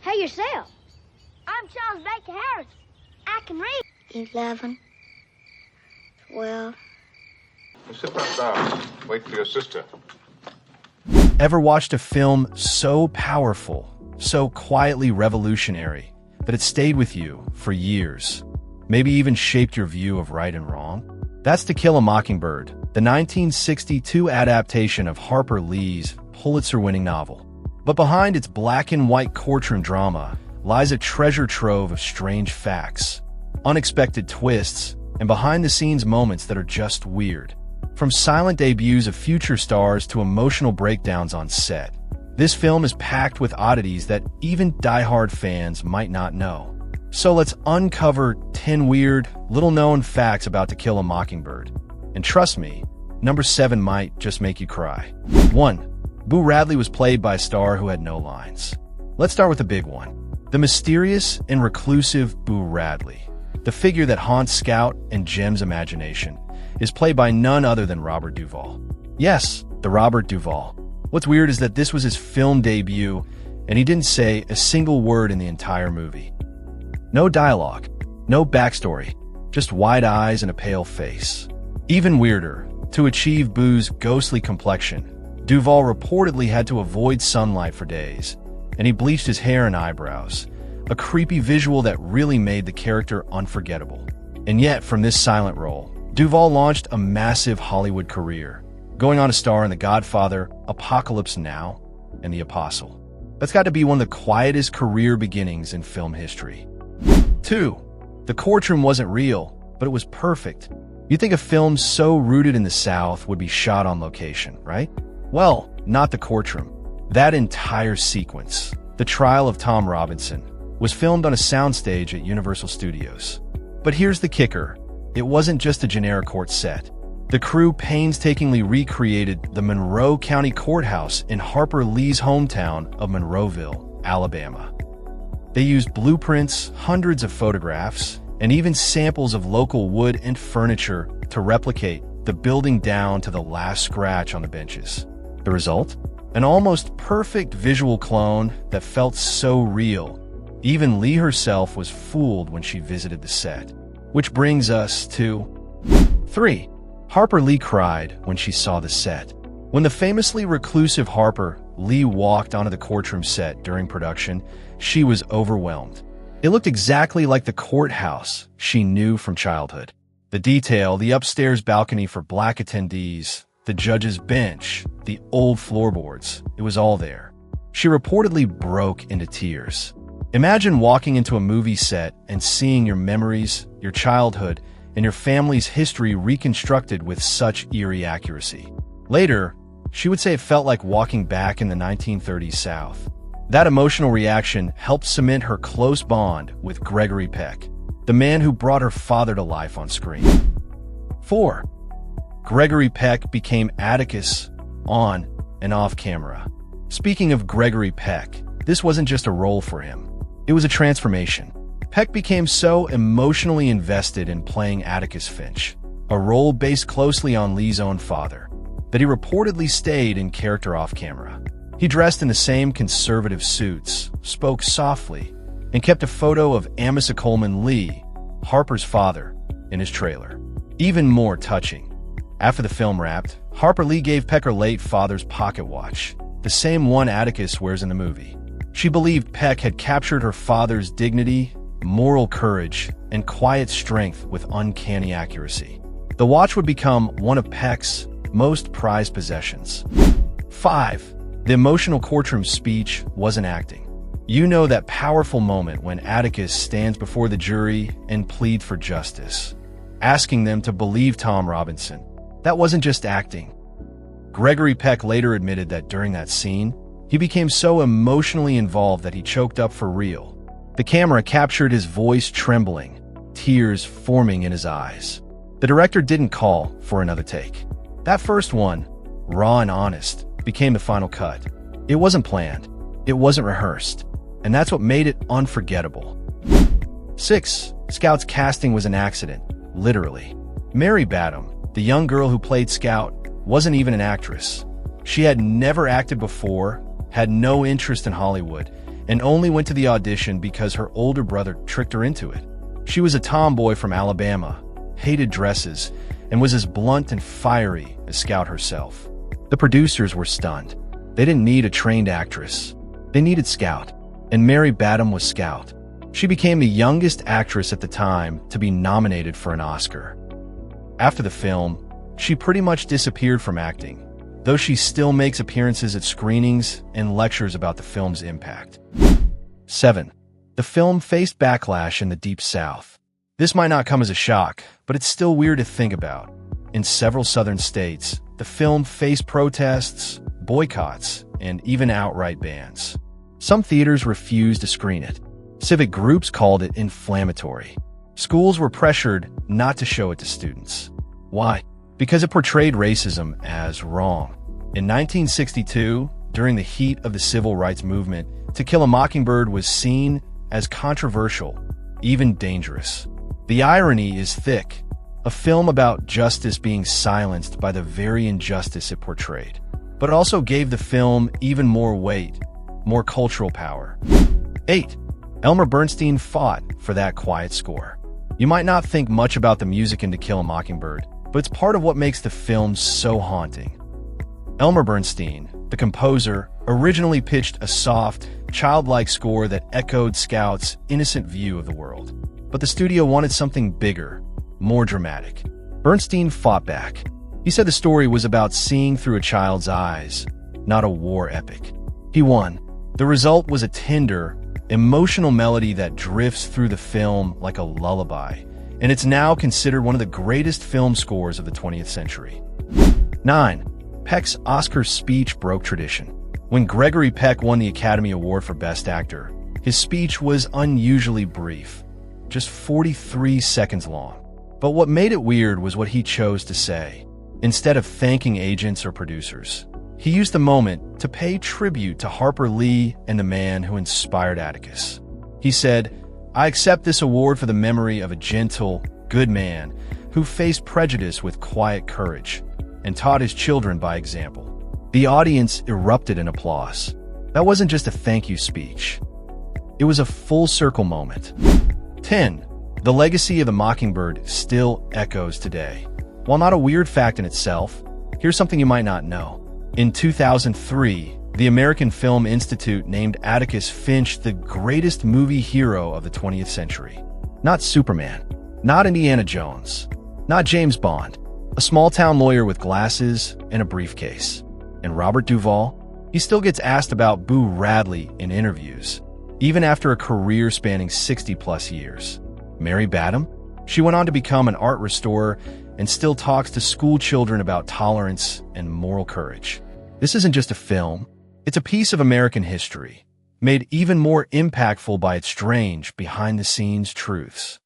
Hey, yourself. I'm Charles Baker Harris. I can read. 11, 12. You sit back down. Wait for your sister. Ever watched a film so powerful, so quietly revolutionary, that it stayed with you for years? Maybe even shaped your view of right and wrong? That's To Kill a Mockingbird, the 1962 adaptation of Harper Lee's Pulitzer-winning novel. But behind its black and white courtroom drama lies a treasure trove of strange facts, unexpected twists, and behind-the-scenes moments that are just weird. From silent debuts of future stars to emotional breakdowns on set, this film is packed with oddities that even die-hard fans might not know. So let's uncover 10 weird, little-known facts about To Kill a Mockingbird. And trust me, number 7 might just make you cry. 1. Boo Radley was played by a star who had no lines. Let's start with the big one. The mysterious and reclusive Boo Radley, the figure that haunts Scout and Jem's imagination, is played by none other than Robert Duvall. Yes, the Robert Duvall. What's weird is that this was his film debut, and he didn't say a single word in the entire movie. No dialogue, no backstory, just wide eyes and a pale face. Even weirder, to achieve Boo's ghostly complexion, Duvall reportedly had to avoid sunlight for days, and he bleached his hair and eyebrows, a creepy visual that really made the character unforgettable. And yet, from this silent role, Duvall launched a massive Hollywood career, going on to star in The Godfather, Apocalypse Now, and The Apostle. That's got to be one of the quietest career beginnings in film history. 2. The courtroom wasn't real, but it was perfect. You'd think a film so rooted in the South would be shot on location, right? Well, not The Courtroom. That entire sequence, the trial of Tom Robinson, was filmed on a soundstage at Universal Studios. But here's the kicker. It wasn't just a generic court set. The crew painstakingly recreated the Monroe County Courthouse in Harper Lee's hometown of Monroeville, Alabama. They used blueprints, hundreds of photographs, and even samples of local wood and furniture to replicate the building down to the last scratch on the benches. The result? An almost perfect visual clone that felt so real. Even Lee herself was fooled when she visited the set. Which brings us to 3. Harper Lee cried when she saw the set. When the famously reclusive Harper Lee walked onto the courtroom set during production, she was overwhelmed. It looked exactly like the courthouse she knew from childhood. The detail, the upstairs balcony for black attendees, the judge's bench, the old floorboards, it was all there. She reportedly broke into tears. Imagine walking into a movie set and seeing your memories, your childhood, and your family's history reconstructed with such eerie accuracy. Later, she would say it felt like walking back in the 1930s South. That emotional reaction helped cement her close bond with Gregory Peck, the man who brought her father to life on screen. 4. Gregory Peck became Atticus on and off camera. Speaking of Gregory Peck, this wasn't just a role for him. It was a transformation. Peck became so emotionally invested in playing Atticus Finch, a role based closely on Lee's own father, that he reportedly stayed in character off camera. He dressed in the same conservative suits, spoke softly, and kept a photo of Amasa Coleman Lee, Harper's father, in his trailer. Even more touching, after the film wrapped, Harper Lee gave Peck her late father's pocket watch, the same one Atticus wears in the movie. She believed Peck had captured her father's dignity, moral courage, and quiet strength with uncanny accuracy. The watch would become one of Peck's most prized possessions. 5. The emotional courtroom speech wasn't acting. You know that powerful moment when Atticus stands before the jury and pleads for justice, asking them to believe Tom Robinson. That wasn't just acting. Gregory Peck later admitted that during that scene, he became so emotionally involved that he choked up for real. The camera captured his voice trembling, tears forming in his eyes. The director didn't call for another take. That first one, raw and honest, became the final cut. It wasn't planned. It wasn't rehearsed. And that's what made it unforgettable. 6. Scout's casting was an accident, literally. Mary Badham, the young girl who played Scout, wasn't even an actress. She had never acted before, had no interest in Hollywood, and only went to the audition because her older brother tricked her into it. She was a tomboy from Alabama, hated dresses, and was as blunt and fiery as Scout herself. The producers were stunned. They didn't need a trained actress. They needed Scout, and Mary Badham was Scout. She became the youngest actress at the time to be nominated for an Oscar. After the film, she pretty much disappeared from acting, though she still makes appearances at screenings and lectures about the film's impact. 7. The film faced backlash in the Deep South. This might not come as a shock, but it's still weird to think about. In several southern states, the film faced protests, boycotts, and even outright bans. Some theaters refused to screen it. Civic groups called it inflammatory. Schools were pressured not to show it to students. Why? Because it portrayed racism as wrong. In 1962, during the heat of the civil rights movement, To Kill a Mockingbird was seen as controversial, even dangerous. The irony is thick. A film about justice being silenced by the very injustice it portrayed. But it also gave the film even more weight, more cultural power. 8. Elmer Bernstein fought for that quiet score. You might not think much about the music in To Kill a Mockingbird, but it's part of what makes the film so haunting. Elmer Bernstein, the composer, originally pitched a soft, childlike score that echoed Scout's innocent view of the world. But the studio wanted something bigger, more dramatic. Bernstein fought back. He said the story was about seeing through a child's eyes, not a war epic. He won. The result was a tender, emotional melody that drifts through the film like a lullaby, and it's now considered one of the greatest film scores of the 20th century. 9. Peck's Oscar speech broke tradition. When Gregory Peck won the Academy Award for Best Actor, his speech was unusually brief, just 43 seconds long. But what made it weird was what he chose to say. Instead of thanking agents or producers, he used the moment to pay tribute to Harper Lee and the man who inspired Atticus. He said, "I accept this award for the memory of a gentle, good man who faced prejudice with quiet courage and taught his children by example." The audience erupted in applause. That wasn't just a thank you speech. It was a full-circle moment. 10. The legacy of the Mockingbird still echoes today. While not a weird fact in itself, here's something you might not know. In 2003, the American Film Institute named Atticus Finch the greatest movie hero of the 20th century. Not Superman, not Indiana Jones, not James Bond, a small-town lawyer with glasses and a briefcase. And Robert Duvall? He still gets asked about Boo Radley in interviews, even after a career spanning 60-plus years. Mary Badham? She went on to become an art restorer and still talks to school children about tolerance and moral courage. This isn't just a film. It's a piece of American history, made even more impactful by its strange, behind-the-scenes truths.